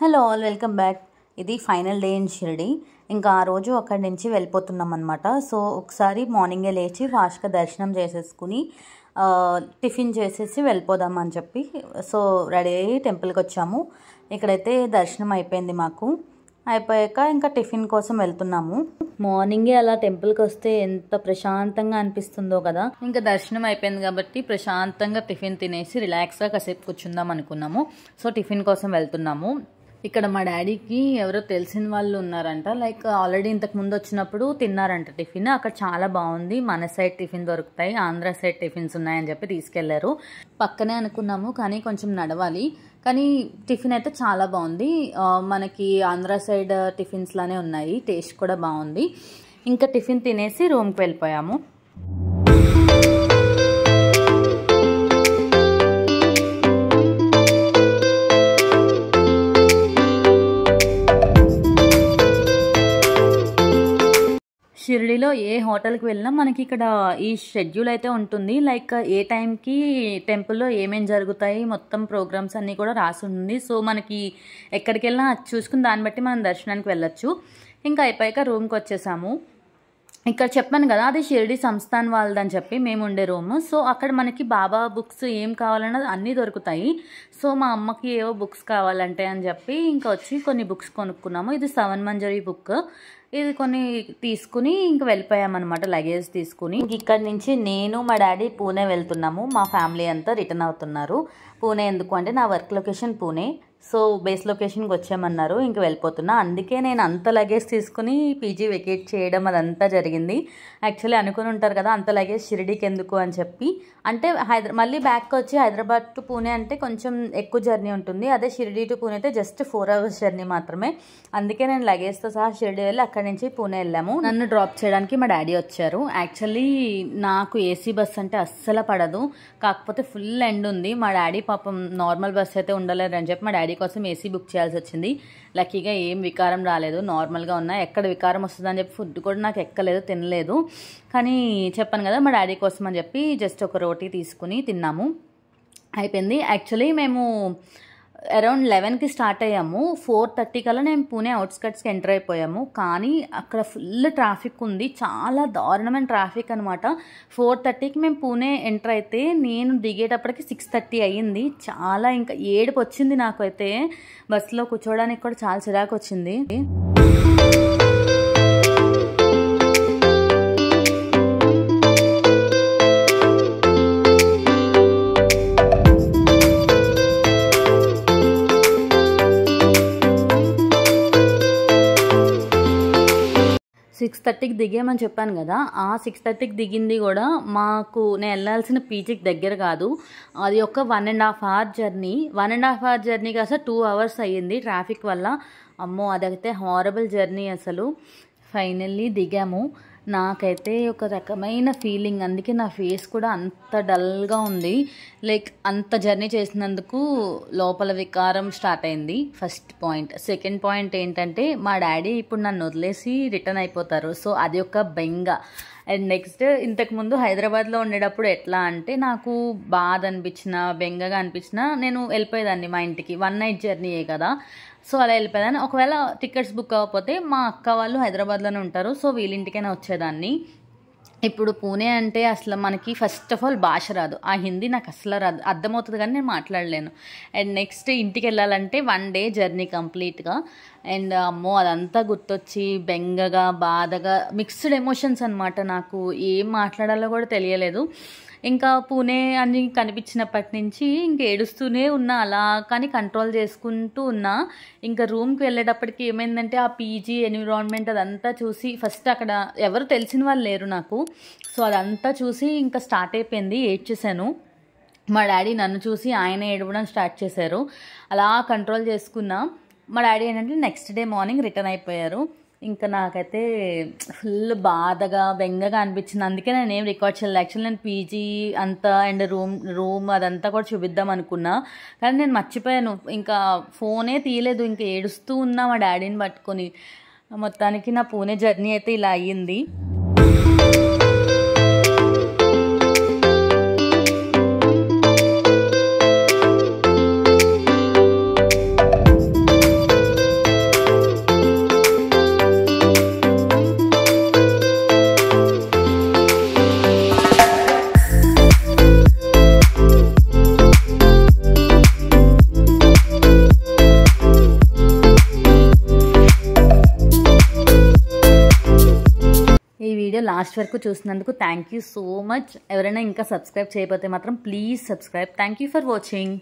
Hello all, welcome back. ఇది final day in Shirdi. ఇంకా ఆ రోజు అక్కడి నుంచి వెళ్ళిపోతున్నాం అనమాట. సో ఒకసారి మార్నింగే లేచి ఫాస్ట్గా దర్శనం చేసేసుకుని టిఫిన్ చేసేసి వెళ్ళిపోదామని చెప్పి సో రెడీ అయ్యి టెంపుల్కి వచ్చాము. ఇక్కడైతే దర్శనం అయిపోయింది మాకు. అయిపోయాక ఇంకా టిఫిన్ కోసం వెళ్తున్నాము. మార్నింగే అలా టెంపుల్కి వస్తే ఎంత ప్రశాంతంగా అనిపిస్తుందో కదా. ఇంకా దర్శనం అయిపోయింది కాబట్టి ప్రశాంతంగా టిఫిన్ తినేసి రిలాక్స్గా కాసేపు కూర్చుందాం అనుకున్నాము. సో టిఫిన్ కోసం వెళ్తున్నాము. ఇక్కడ మా డాడీకి ఎవరో తెలిసిన వాళ్ళు ఉన్నారంట. లైక్ ఆల్రెడీ ఇంతకు ముందు వచ్చినప్పుడు తిన్నారంట టిఫిన్. అక్కడ చాలా బాగుంది, మన సైడ్ టిఫిన్ దొరుకుతాయి, ఆంధ్ర సైడ్ టిఫిన్స్ ఉన్నాయని చెప్పి తీసుకెళ్లారు. పక్కనే అనుకున్నాము కానీ కొంచెం నడవాలి. కానీ టిఫిన్ అయితే చాలా బాగుంది. మనకి ఆంధ్ర సైడ్ టిఫిన్స్ లానే ఉన్నాయి, టేస్ట్ కూడా బాగుంది. ఇంకా టిఫిన్ తినేసి రూమ్కి వెళ్ళిపోయాము. షిరిడిలో ఏ హోటల్కి వెళ్ళినా మనకి ఇక్కడ ఈ షెడ్యూల్ అయితే ఉంటుంది. లైక్ ఏ టైంకి టెంపుల్లో ఏమేమి జరుగుతాయి మొత్తం ప్రోగ్రామ్స్ అన్నీ కూడా రాసి ఉంటుంది. సో మనకి ఎక్కడికి వెళ్ళినా చూసుకుని దాన్ని బట్టి మనం దర్శనానికి వెళ్ళొచ్చు. ఇంకా అయిపోయాక రూమ్కి వచ్చేసాము. ఇక్కడ చెప్పాను కదా, అది షిరిడి సంస్థాన్ వాళ్ళదని చెప్పి మేము ఉండే రూమ్. సో అక్కడ మనకి బాబా బుక్స్ ఏం కావాలన్నది అన్నీ దొరుకుతాయి. సో మా అమ్మకి ఏవో బుక్స్ కావాలంటే అని చెప్పి ఇంకా వచ్చి కొన్ని బుక్స్ కొనుక్కున్నాము. ఇది 7 మంజరి బుక్. ఇది కొన్ని తీసుకుని ఇంక వెళ్ళిపోయామన్నమాట, లగేజ్ తీసుకుని. ఇక్కడ నుంచి నేను మా డాడీ పూణే వెళ్తున్నాము. మా ఫ్యామిలీ అంతా రిటర్న్ అవుతున్నారు. పూణే ఎందుకు అంటే నా work location Pune. So base లొకేషన్కి వచ్చామన్నారు, ఇంక వెళ్ళిపోతున్నా. అందుకే నేను అంత లగేజ్ తీసుకుని పీజీ వెకేట్ చేయడం అదంతా జరిగింది. యాక్చువల్లీ అనుకుని ఉంటారు కదా అంత లగేజ్ షిరిడీకి ఎందుకు అని చెప్పి. అంటే మళ్ళీ బ్యాక్ వచ్చి హైదరాబాద్ టు పూణే అంటే కొంచెం ఎక్కువ జర్నీ ఉంటుంది. అదే షిరిడీ టు పూణే అయితే జస్ట్ 4 hours జర్నీ మాత్రమే. అందుకే నేను లగేజ్తో సహా షిరిడీ వెళ్ళి అక్కడి నుంచి పూణే వెళ్ళాము. నన్ను డ్రాప్ చేయడానికి మా డాడీ వచ్చారు. యాక్చువల్లీ నాకు ఏసీ బస్ అంటే అస్సలు పడదు, కాకపోతే ఫుల్ ఎండ్ ఉంది. మా డాడీ పాపం నార్మల్ బస్ అయితే ఉండలేరు అని చెప్పి మా డాడీ కోసం ఏసీ బుక్ చేయాల్సి వచ్చింది. లక్కీగా ఏం వికారం రాలేదు, నార్మల్గా ఉన్నా. ఎక్కడ వికారం వస్తుందని చెప్పి ఫుడ్ కూడా నాకు ఎక్కలేదు, తినలేదు. కానీ చెప్పాను కదా మా డాడీ కోసం అని చెప్పి జస్ట్ ఒక రోటీ తీసుకుని తిన్నాము, అయిపోయింది. యాక్చువల్లీ మేము అరౌండ్ 11కి స్టార్ట్ అయ్యాము. 4:30 కల్లా మేము పూణే అవుట్స్కట్స్కి ఎంటర్ అయిపోయాము. కానీ అక్కడ ఫుల్ ట్రాఫిక్ ఉంది, చాలా దారుణమైన ట్రాఫిక్ అనమాట. 4:30కి మేము పూణే ఎంటర్ అయితే నేను దిగేటప్పటికి 6:30 అయ్యింది. చాలా ఇంకా ఏడుపు వచ్చింది నాకు అయితే. బస్సులో కూర్చోవడానికి కూడా చాలా చిరాకు వచ్చింది. 6:30కి దిగామని చెప్పాను కదా. ఆ 6:30కి దిగింది కూడా మాకు నేను వెళ్ళాల్సిన పీజీకి దగ్గర కాదు. అది ఒక 1.5 hour జర్నీ. 1.5 hour జర్నీ కాస్త 2 hours అయ్యింది ట్రాఫిక్ వల్ల. అమ్మో, అదైతే హారబుల్ జర్నీ అసలు. ఫైనల్లీ దిగాము. నాకైతే ఒక రకమైన ఫీలింగ్, అందుకే నా ఫేస్ కూడా అంత డల్గా ఉంది. లైక్ అంత జర్నీ చేసినందుకు లోపల వికారం స్టార్ట్ అయింది, ఫస్ట్ పాయింట్. సెకండ్ పాయింట్ ఏంటంటే మా డాడీ ఇప్పుడు నన్ను వదిలేసి రిటర్న్ అయిపోతారు. సో అది ఒక బెంగ. అండ్ నెక్స్ట్, ఇంతకుముందు హైదరాబాద్లో ఉండేటప్పుడు ఎట్లా అంటే నాకు బాధ అనిపించిన, బెంగగా అనిపించిన నేను వెళ్ళిపోయేదాన్ని మా ఇంటికి. 1 night జర్నీయే కదా, సో అలా వెళ్ళిపోయేదాన్ని. ఒకవేళ టికెట్స్ బుక్ అవ్వకపోతే మా అక్క వాళ్ళు హైదరాబాద్లోనే ఉంటారు, సో వీళ్ళింటికైనా వచ్చేదాన్ని. ఇప్పుడు పూణే అంటే అసలు మనకి ఫస్ట్ ఆఫ్ ఆల్ భాష రాదు, ఆ హిందీ నాకు అసలు రాదు. అర్థమవుతుంది కానీ నేను మాట్లాడలేను. అండ్ నెక్స్ట్ ఇంటికి వెళ్ళాలంటే 1 day జర్నీ కంప్లీట్గా. అండ్ అమ్మో, అదంతా గుర్తొచ్చి బెంగగా, బాధగా, మిక్స్డ్ ఎమోషన్స్ అనమాట. నాకు ఏం మాట్లాడాలో కూడా తెలియలేదు. ఇంకా పూణే అని కనిపించినప్పటి నుంచి ఇంక ఏడుస్తూనే ఉన్నా అలా, కానీ కంట్రోల్ చేసుకుంటూ ఉన్నా. ఇంకా రూమ్కి వెళ్ళేటప్పటికి ఏమైందంటే ఆ పీజీ ఎన్విరాన్మెంట్ అదంతా చూసి, ఫస్ట్ అక్కడ ఎవరు తెలిసిన వాళ్ళు లేరు నాకు. సో అదంతా చూసి ఇంకా స్టార్ట్ అయిపోయింది, ఏడ్చేసాను. మా డాడీ నన్ను చూసి ఆయన ఏడవడం స్టార్ట్ చేశారు. అలా కంట్రోల్ చేసుకున్నా. మా డాడీ ఏంటంటే నెక్స్ట్ డే మార్నింగ్ రిటర్న్ అయిపోయారు. ఇంకా నాకైతే ఫుల్ బాధగా, బెంగగా అనిపించింది. అందుకే నేను ఏం రికార్డ్ చేయలేదు. యాక్చువల్లీ నేను పీజీ అంతా అండ్ రూమ్ అదంతా కూడా చూపిద్దాం అనుకున్నా, కానీ నేను మర్చిపోయాను. ఇంకా ఫోనే తీయలేదు, ఇంకా ఏడుస్తూ ఉన్నా మా డాడీని పట్టుకొని. మొత్తానికి నా పూణే జర్నీ అయితే ఇలా అయ్యింది. లాస్ట్ వరకు చూసినందుకు థ్యాంక్ యూ సో మచ్. ఎవరైనా ఇంకా సబ్స్క్రైబ్ చేయకపోతే మాత్రం please subscribe. Thank you for watching.